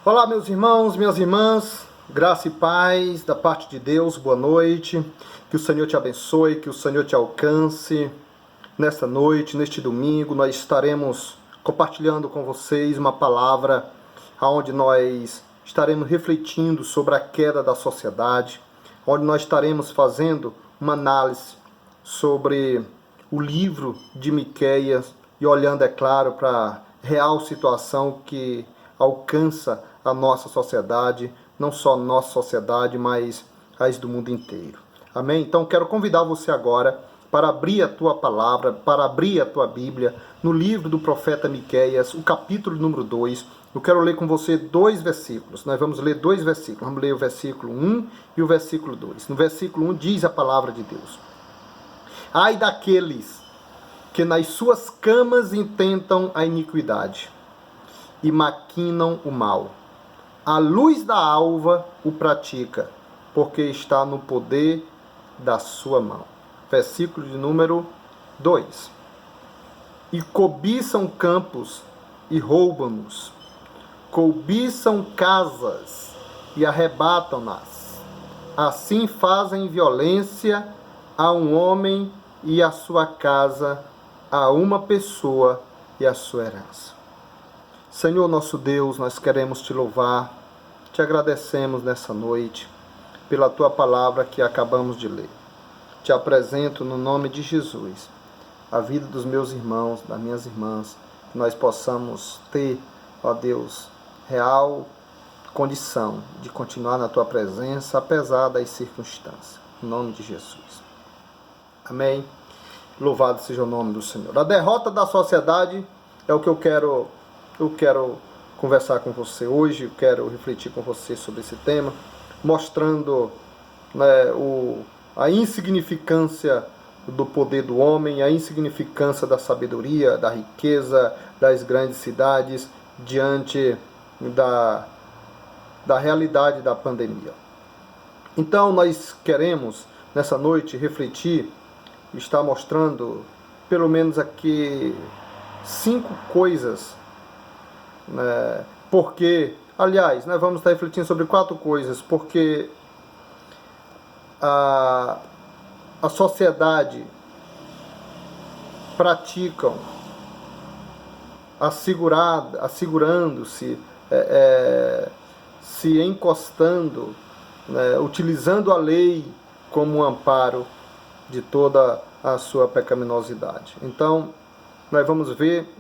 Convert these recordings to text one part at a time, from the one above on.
Olá, meus irmãos, minhas irmãs, graça e paz da parte de Deus, boa noite, que o Senhor te abençoe, que o Senhor te alcance. Nesta noite, neste domingo, nós estaremos compartilhando com vocês uma palavra onde nós estaremos refletindo sobre a queda da sociedade, onde nós estaremos fazendo uma análise sobre o livro de Miqueias e olhando, é claro, para a real situação que alcança a nossa sociedade, não só a nossa sociedade, mas as do mundo inteiro. Amém? Então quero convidar você agora para abrir a tua palavra, para abrir a tua Bíblia, no livro do profeta Miqueias, o capítulo número 2. Eu quero ler com você dois versículos. Nós vamos ler dois versículos. Vamos ler o versículo 1 e o versículo 2. No versículo 1 diz a palavra de Deus: Ai daqueles que nas suas camas intentam a iniquidade e maquinam o mal. A luz da alva o pratica, porque está no poder da sua mão. Versículo de número 2. E cobiçam campos e roubam-nos. Cobiçam casas e arrebatam-nas. Assim fazem violência a um homem e a sua casa, a uma pessoa e a sua herança. Senhor nosso Deus, nós queremos te louvar, te agradecemos nessa noite pela tua palavra que acabamos de ler. Te apresento no nome de Jesus a vida dos meus irmãos, das minhas irmãs, que nós possamos ter, ó Deus, real condição de continuar na tua presença, apesar das circunstâncias. Em nome de Jesus. Amém. Louvado seja o nome do Senhor. A derrota da sociedade é o que eu quero conversar com você hoje. Eu quero refletir com você sobre esse tema, mostrando, né, a insignificância do poder do homem, a insignificância da sabedoria, da riqueza, das grandes cidades diante da realidade da pandemia. Então nós queremos nessa noite refletir, está mostrando pelo menos aqui 5 coisas, né, porque, aliás, nós vamos estar refletindo sobre 4 coisas, porque a sociedade praticam assegurando-se, se encostando, né, utilizando a lei como um amparo de toda a sua pecaminosidade. Então, nós vamos ver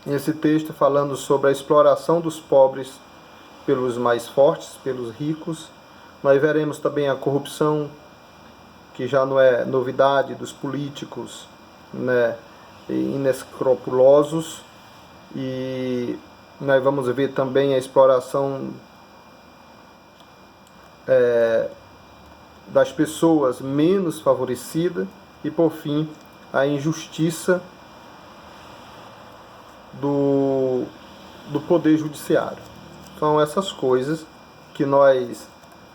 esse texto falando sobre a exploração dos pobres pelos mais fortes, pelos ricos. Nós veremos também a corrupção, que já não é novidade, dos políticos, né, inescrupulosos. E nós vamos ver também a exploração das pessoas menos favorecidas e, por fim, a injustiça do poder judiciário. São essas coisas que nós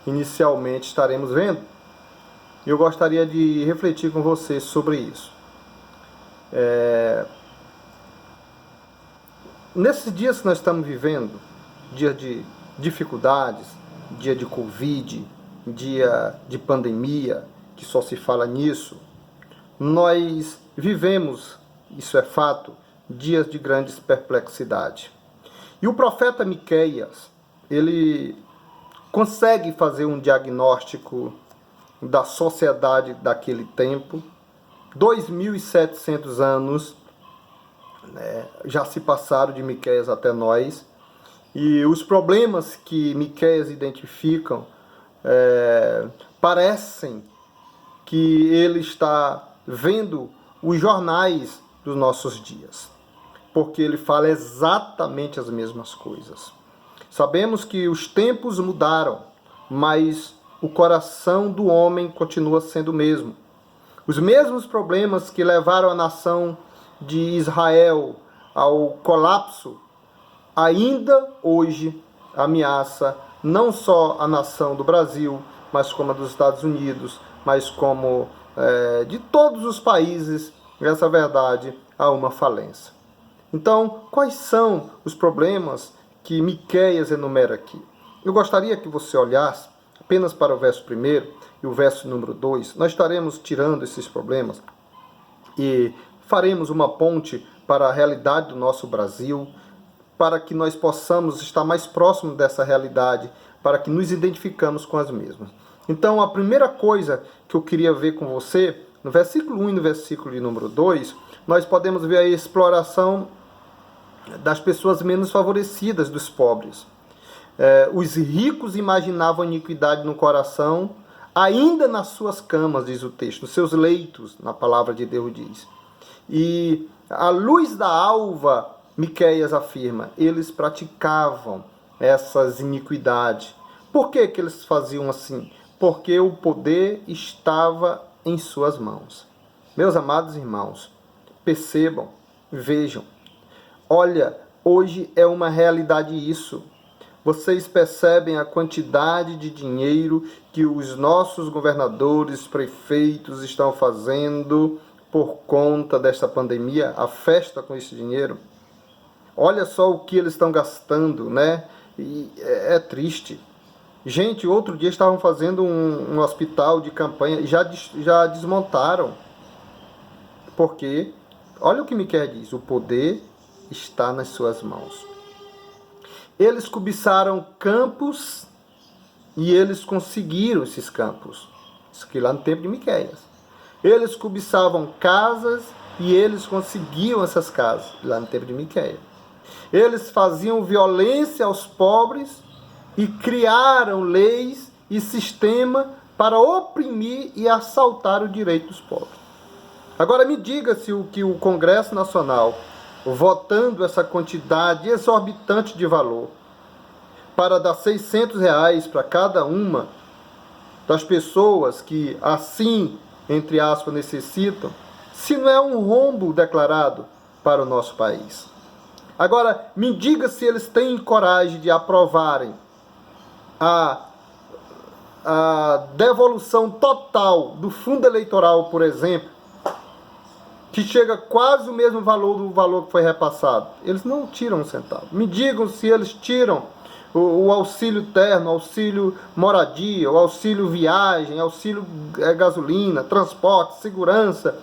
inicialmente estaremos vendo. E eu gostaria de refletir com você sobre isso. Nesses dias que nós estamos vivendo, dia de dificuldades, dia de Covid, dia de pandemia, que só se fala nisso, nós vivemos, isso é fato, dias de grandes perplexidade. E o profeta Miqueias, ele consegue fazer um diagnóstico da sociedade daquele tempo. 2.700 anos, né, já se passaram de Miqueias até nós, e os problemas que Miqueias identificam parecem que ele está vendo os jornais dos nossos dias, porque ele fala exatamente as mesmas coisas. Sabemos que os tempos mudaram, mas o coração do homem continua sendo o mesmo. Os mesmos problemas que levaram a nação de Israel ao colapso, ainda hoje ameaça não só a nação do Brasil, mas como a dos Estados Unidos, mas como de todos os países, essa verdade, há uma falência. Então, quais são os problemas que Miqueias enumera aqui. Eu gostaria que você olhasse apenas para o verso 1º e o verso número 2. Nós estaremos tirando esses problemas e faremos uma ponte para a realidade do nosso Brasil, para que nós possamos estar mais próximo dessa realidade, para que nos identificamos com as mesmas. Então, a primeira coisa que eu queria ver com você, no versículo 1 e no versículo de número 2, nós podemos ver a exploração das pessoas menos favorecidas, dos pobres. Os ricos imaginavam iniquidade no coração, ainda nas suas camas, diz o texto, nos seus leitos, na palavra de Deus diz. E à luz da alva, Miqueias afirma, eles praticavam essas iniquidades. Por que que eles faziam assim? Porque o poder estava em suas mãos. Meus amados irmãos, percebam, vejam. Olha, hoje é uma realidade isso. Vocês percebem a quantidade de dinheiro que os nossos governadores, prefeitos estão fazendo por conta desta pandemia, a festa com esse dinheiro? Olha só o que eles estão gastando, né? E é triste. Gente, outro dia estavam fazendo um hospital de campanha e já desmontaram. Porque, olha o que Miqueias diz, o poder está nas suas mãos. Eles cobiçaram campos e eles conseguiram esses campos. Isso aqui lá no tempo de Miqueias. Eles cobiçavam casas e eles conseguiam essas casas, lá no tempo de Miqueias. Eles faziam violência aos pobres e criaram leis e sistema para oprimir e assaltar o direito dos pobres. Agora me diga se o que o Congresso Nacional, votando essa quantidade exorbitante de valor, para dar R$600 para cada uma das pessoas que assim, entre aspas, necessitam, se não é um rombo declarado para o nosso país. Agora, me diga se eles têm coragem de aprovarem a devolução total do fundo eleitoral, por exemplo, que chega quase o mesmo valor do valor que foi repassado. Eles não tiram um centavo. Me digam se eles tiram o auxílio terno, auxílio moradia, o auxílio viagem, auxílio gasolina, transporte, segurança.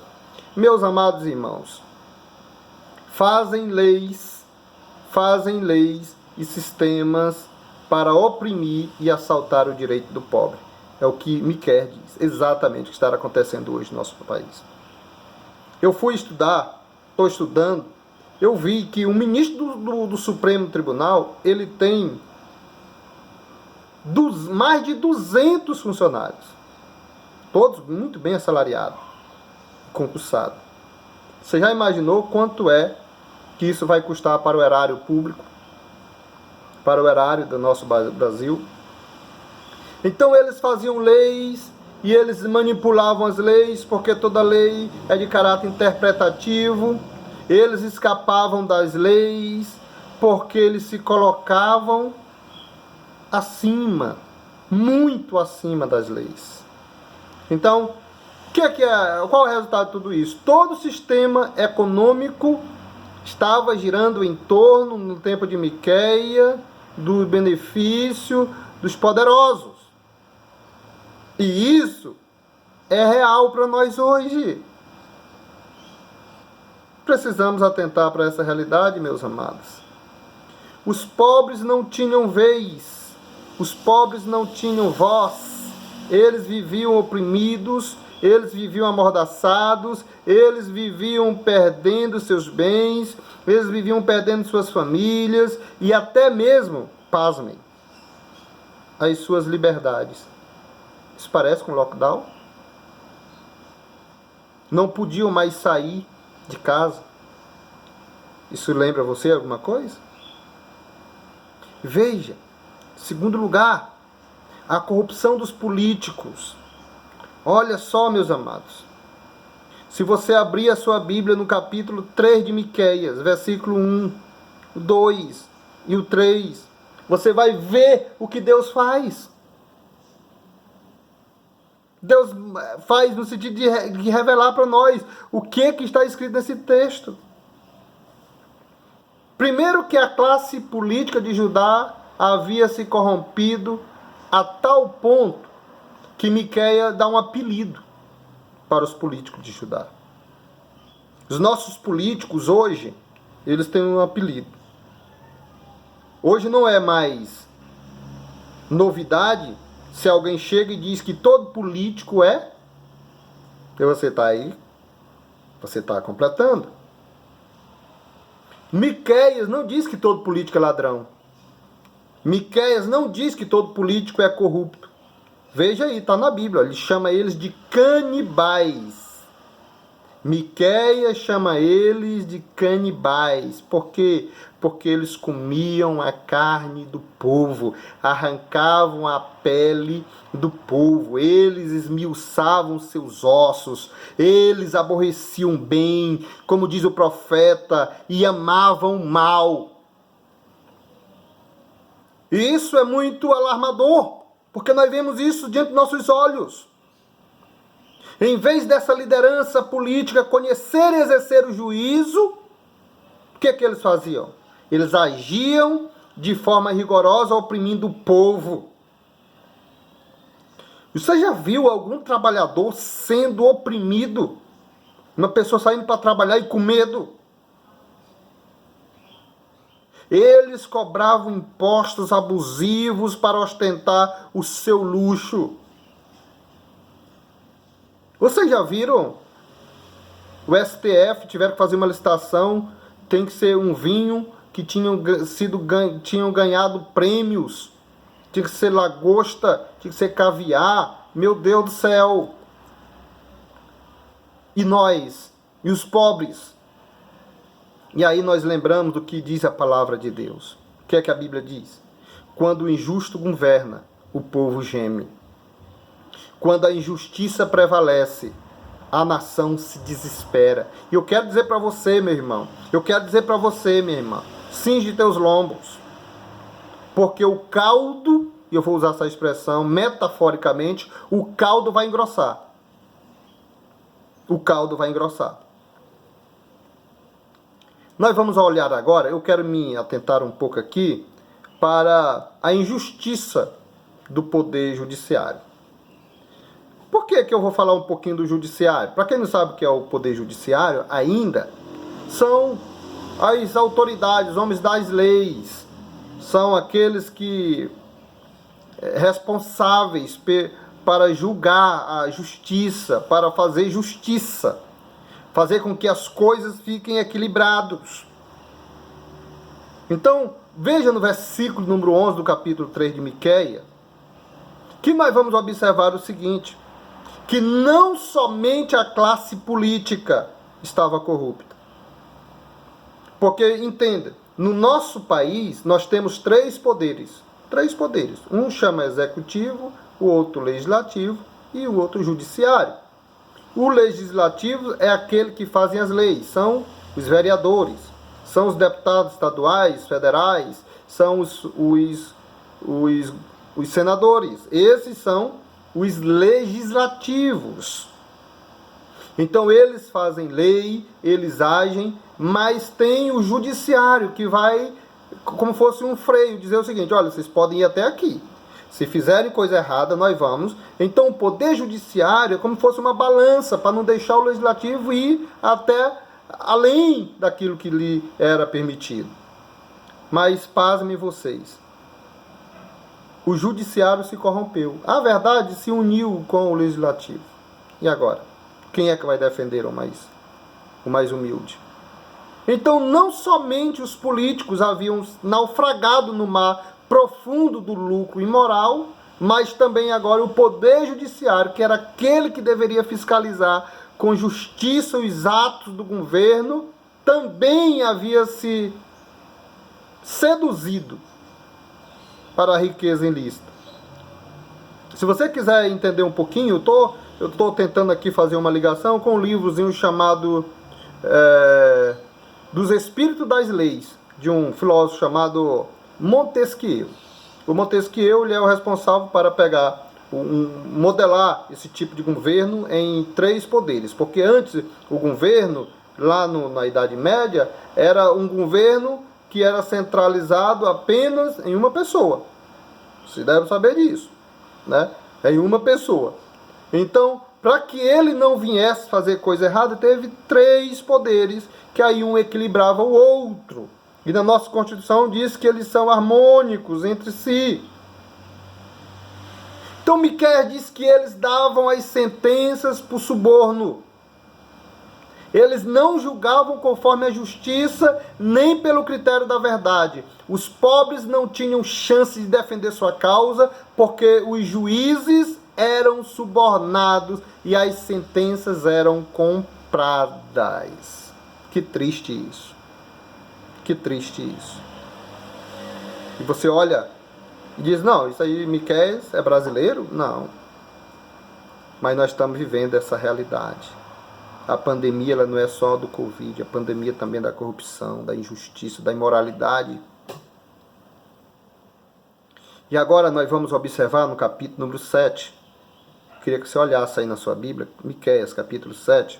Meus amados irmãos, fazem leis e sistemas para oprimir e assaltar o direito do pobre. É o que Miqueias diz, exatamente o que está acontecendo hoje no nosso país. Eu fui estudar, estou estudando, eu vi que o ministro do Supremo Tribunal, ele tem mais de 200 funcionários, todos muito bem assalariados, concursados. Você já imaginou quanto é que isso vai custar para o erário público, para o erário do nosso Brasil? Então eles faziam leis e eles manipulavam as leis, porque toda lei é de caráter interpretativo. Eles escapavam das leis porque eles se colocavam acima, muito acima das leis. Então, qual é o resultado de tudo isso? Todo o sistema econômico estava girando em torno, no tempo de Miqueias, do benefício dos poderosos. E isso é real para nós hoje. Precisamos atentar para essa realidade, meus amados. Os pobres não tinham vez, os pobres não tinham voz, eles viviam oprimidos, eles viviam amordaçados, eles viviam perdendo seus bens, eles viviam perdendo suas famílias e até mesmo, pasmem, as suas liberdades. Isso parece com lockdown? Não podiam mais sair de casa. Isso lembra você alguma coisa? Veja, segundo lugar, a corrupção dos políticos. Olha só, meus amados. Se você abrir a sua Bíblia no capítulo 3 de Miqueias, versículo 1, o 2 e o 3, você vai ver o que Deus faz. Deus faz no sentido de revelar para nós o que está escrito nesse texto. Primeiro que a classe política de Judá havia se corrompido a tal ponto que Miquéia dá um apelido para os políticos de Judá. Os nossos políticos hoje, eles têm um apelido. Hoje não é mais novidade se alguém chega e diz que todo político é, e você está aí, você está completando. Miqueias não diz que todo político é ladrão. Miqueias não diz que todo político é corrupto. Veja aí, está na Bíblia, ele chama eles de canibais. Miqueias chama eles de canibais. Por quê? Porque eles comiam a carne do povo, arrancavam a pele do povo, eles esmiuçavam seus ossos, eles aborreciam bem, como diz o profeta, e amavam o mal. E isso é muito alarmador, porque nós vemos isso diante dos nossos olhos. Em vez dessa liderança política conhecer e exercer o juízo, o que eles faziam? Eles agiam de forma rigorosa, oprimindo o povo. Você já viu algum trabalhador sendo oprimido? Uma pessoa saindo para trabalhar e com medo? Eles cobravam impostos abusivos para ostentar o seu luxo. Vocês já viram? O STF tiveram que fazer uma licitação, tem que ser um vinho que tinham ganhado prêmios. Tinha que ser lagosta, tinha que ser caviar. Meu Deus do céu! E nós? E os pobres? E aí nós lembramos do que diz a palavra de Deus. O que é que a Bíblia diz? Quando o injusto governa, o povo geme. Quando a injustiça prevalece, a nação se desespera. E eu quero dizer para você, meu irmão, minha irmã, cinge teus lombos. Porque o caldo, e eu vou usar essa expressão metaforicamente, o caldo vai engrossar. O caldo vai engrossar. Nós vamos olhar agora, eu quero me atentar um pouco aqui para a injustiça do poder judiciário. Por que eu vou falar um pouquinho do judiciário? Para quem não sabe o que é o poder judiciário, ainda são as autoridades, os homens das leis, são aqueles que responsáveis para julgar a justiça, para fazer justiça, fazer com que as coisas fiquem equilibradas. Então, veja no versículo número 11 do capítulo 3 de Miquéia, que nós vamos observar o seguinte, que não somente a classe política estava corrupta. Porque, entenda, no nosso país nós temos três poderes. Um chama executivo, o outro legislativo e o outro judiciário. O legislativo é aquele que fazem as leis, são os vereadores, são os deputados estaduais, federais, são os senadores. Esses são os legislativos. Então eles fazem lei, eles agem, mas tem o judiciário que vai, como fosse um freio, dizer o seguinte, olha, vocês podem ir até aqui. Se fizerem coisa errada, nós vamos. Então o poder judiciário é como se fosse uma balança para não deixar o legislativo ir até além daquilo que lhe era permitido. Mas pasmem vocês, o judiciário se corrompeu. A verdade se uniu com o legislativo. E agora? Quem é que vai defender o mais humilde? Então, não somente os políticos haviam naufragado no mar profundo do lucro imoral, mas também agora o poder judiciário, que era aquele que deveria fiscalizar com justiça os atos do governo, também havia se seduzido para a riqueza ilícita. Se você quiser entender um pouquinho, eu estou tentando aqui fazer uma ligação com um livrozinho chamado Dos Espíritos das Leis, de um filósofo chamado Montesquieu. O Montesquieu ele é o responsável para modelar esse tipo de governo em três poderes, porque antes o governo, lá na Idade Média, era um governo que era centralizado apenas em uma pessoa. Você deve saber disso, né? Em uma pessoa. Então, para que ele não viesse fazer coisa errada, teve 3 poderes, que aí um equilibrava o outro. E na nossa Constituição diz que eles são harmônicos entre si. Então Miqueias diz que eles davam as sentenças por suborno. Eles não julgavam conforme a justiça, nem pelo critério da verdade. Os pobres não tinham chance de defender sua causa, porque os juízes eram subornados e as sentenças eram compradas. Que triste isso. Que triste isso. E você olha e diz, não, isso aí, Miqueias é brasileiro? Não. Mas nós estamos vivendo essa realidade. A pandemia ela não é só do Covid, a pandemia também é da corrupção, da injustiça, da imoralidade. E agora nós vamos observar no capítulo número 7. Queria que você olhasse aí na sua Bíblia, Miqueias, capítulo 7,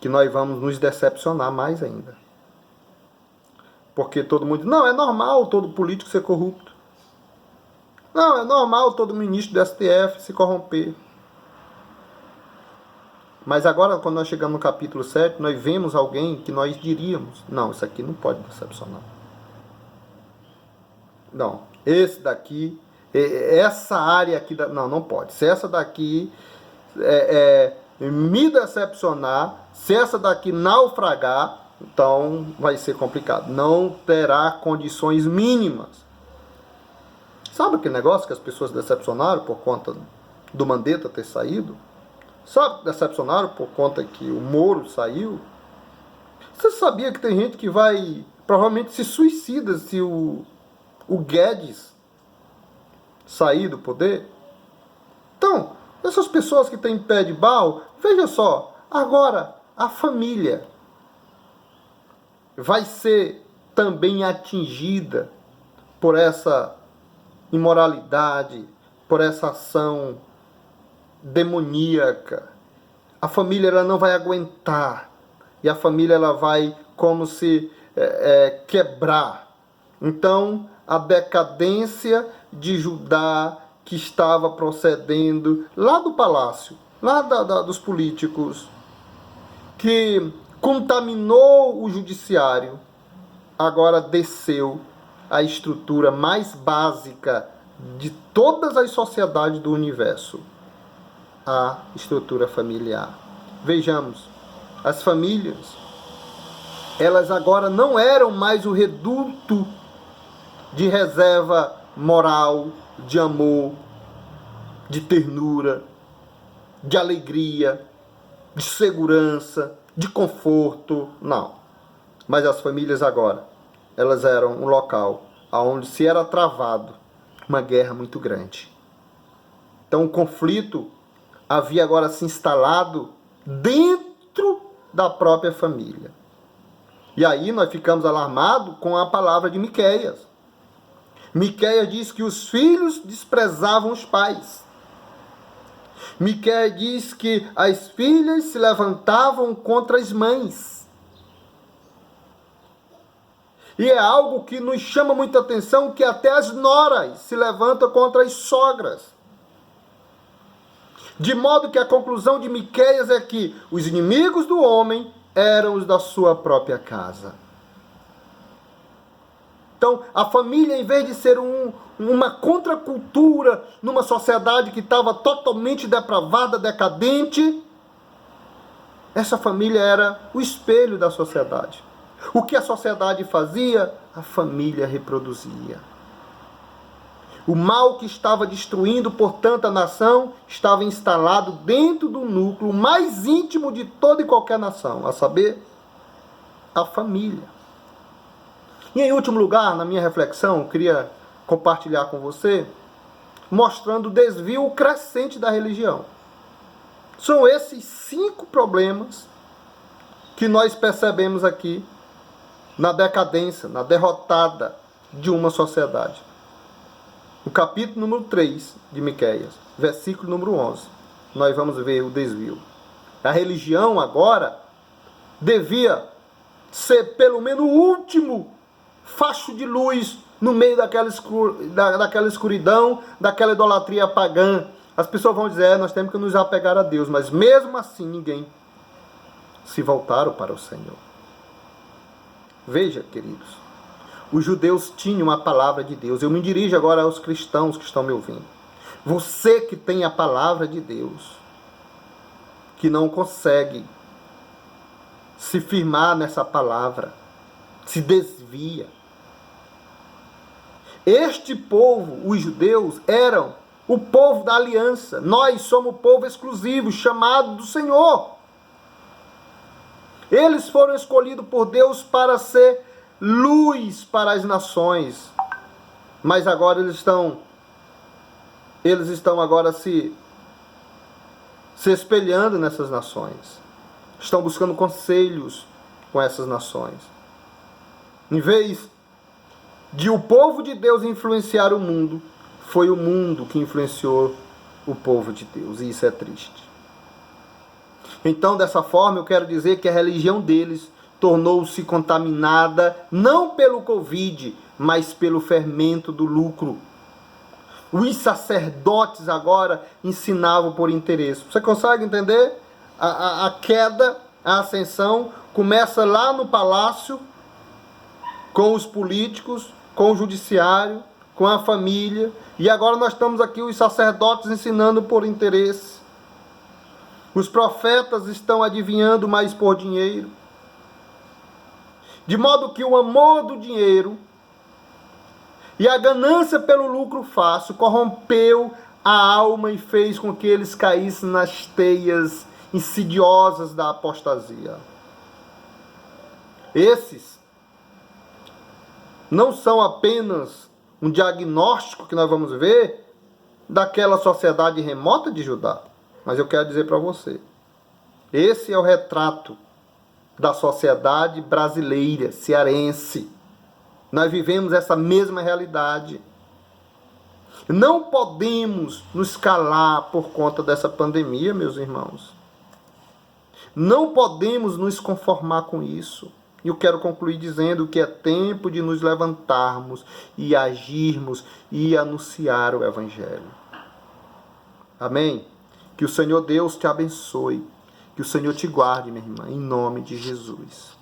que nós vamos nos decepcionar mais ainda. Porque todo mundo diz, não, é normal todo político ser corrupto. Não, é normal todo ministro do STF se corromper. Mas agora, quando nós chegamos no capítulo 7, nós vemos alguém que nós diríamos, não, isso aqui não pode decepcionar. Não, esse daqui, essa área aqui, não pode. Se essa daqui me decepcionar, se essa daqui naufragar, então vai ser complicado. Não terá condições mínimas. Sabe aquele negócio que as pessoas decepcionaram por conta do Mandetta ter saído? Sabe, decepcionaram por conta que o Moro saiu? Você sabia que tem gente que vai, provavelmente se suicida se o Guedes sair do poder? Então, essas pessoas que têm pé de pau, veja só, agora a família vai ser também atingida por essa imoralidade, por essa ação demoníaca. A família ela não vai aguentar. E a família ela vai como se quebrar. Então, a decadência de Judá que estava procedendo lá do palácio, lá dos políticos, que contaminou o judiciário, agora desceu a estrutura mais básica de todas as sociedades do universo, a estrutura familiar. Vejamos, as famílias, elas agora não eram mais o reduto de reserva moral, de amor, de ternura, de alegria, de segurança, de conforto, não. Mas as famílias agora, elas eram um local onde se era travado uma guerra muito grande. Então o conflito havia agora se instalado dentro da própria família. E aí nós ficamos alarmados com a palavra de Miqueias. Miqueias diz que os filhos desprezavam os pais. Miqueias diz que as filhas se levantavam contra as mães. E é algo que nos chama muita atenção, que até as noras se levantam contra as sogras. De modo que a conclusão de Miqueias é que os inimigos do homem eram os da sua própria casa. Então, a família, em vez de ser uma contracultura numa sociedade que estava totalmente depravada, decadente, essa família era o espelho da sociedade. O que a sociedade fazia, a família reproduzia. O mal que estava destruindo, portanto, a nação, estava instalado dentro do núcleo mais íntimo de toda e qualquer nação, a saber, a família. E em último lugar, na minha reflexão, eu queria compartilhar com você, mostrando o desvio crescente da religião. São esses 5 problemas que nós percebemos aqui na decadência, na derrotada de uma sociedade. No capítulo número 3 de Miqueias, versículo número 11, nós vamos ver o desvio. A religião agora devia ser pelo menos o último facho de luz no meio daquela escuridão, daquela idolatria pagã. As pessoas vão dizer, nós temos que nos apegar a Deus, mas mesmo assim ninguém se voltaram para o Senhor. Veja, queridos, os judeus tinham a palavra de Deus. Eu me dirijo agora aos cristãos que estão me ouvindo. Você que tem a palavra de Deus, que não consegue se firmar nessa palavra, se desvia. Este povo, os judeus, eram o povo da aliança. Nós somos o povo exclusivo, chamado do Senhor. Eles foram escolhidos por Deus para ser luz para as nações. Mas agora eles estão agora se espelhando nessas nações. Estão buscando conselhos com essas nações. Em vez de o povo de Deus influenciar o mundo, foi o mundo que influenciou o povo de Deus. E isso é triste. Então, dessa forma, eu quero dizer que a religião deles tornou-se contaminada, não pelo Covid, mas pelo fermento do lucro. Os sacerdotes agora ensinavam por interesse. Você consegue entender? A queda, a ascensão, começa lá no palácio, com os políticos, com o judiciário, com a família. E agora nós estamos aqui, os sacerdotes, ensinando por interesse. Os profetas estão adivinhando mais por dinheiro. De modo que o amor do dinheiro e a ganância pelo lucro fácil corrompeu a alma e fez com que eles caíssem nas teias insidiosas da apostasia. Esses não são apenas um diagnóstico que nós vamos ver daquela sociedade remota de Judá. Mas eu quero dizer para você, esse é o retrato da sociedade brasileira, cearense. Nós vivemos essa mesma realidade. Não podemos nos calar por conta dessa pandemia, meus irmãos. Não podemos nos conformar com isso. E eu quero concluir dizendo que é tempo de nos levantarmos e agirmos e anunciar o Evangelho. Amém? Que o Senhor Deus te abençoe. Que o Senhor te guarde, minha irmã, em nome de Jesus.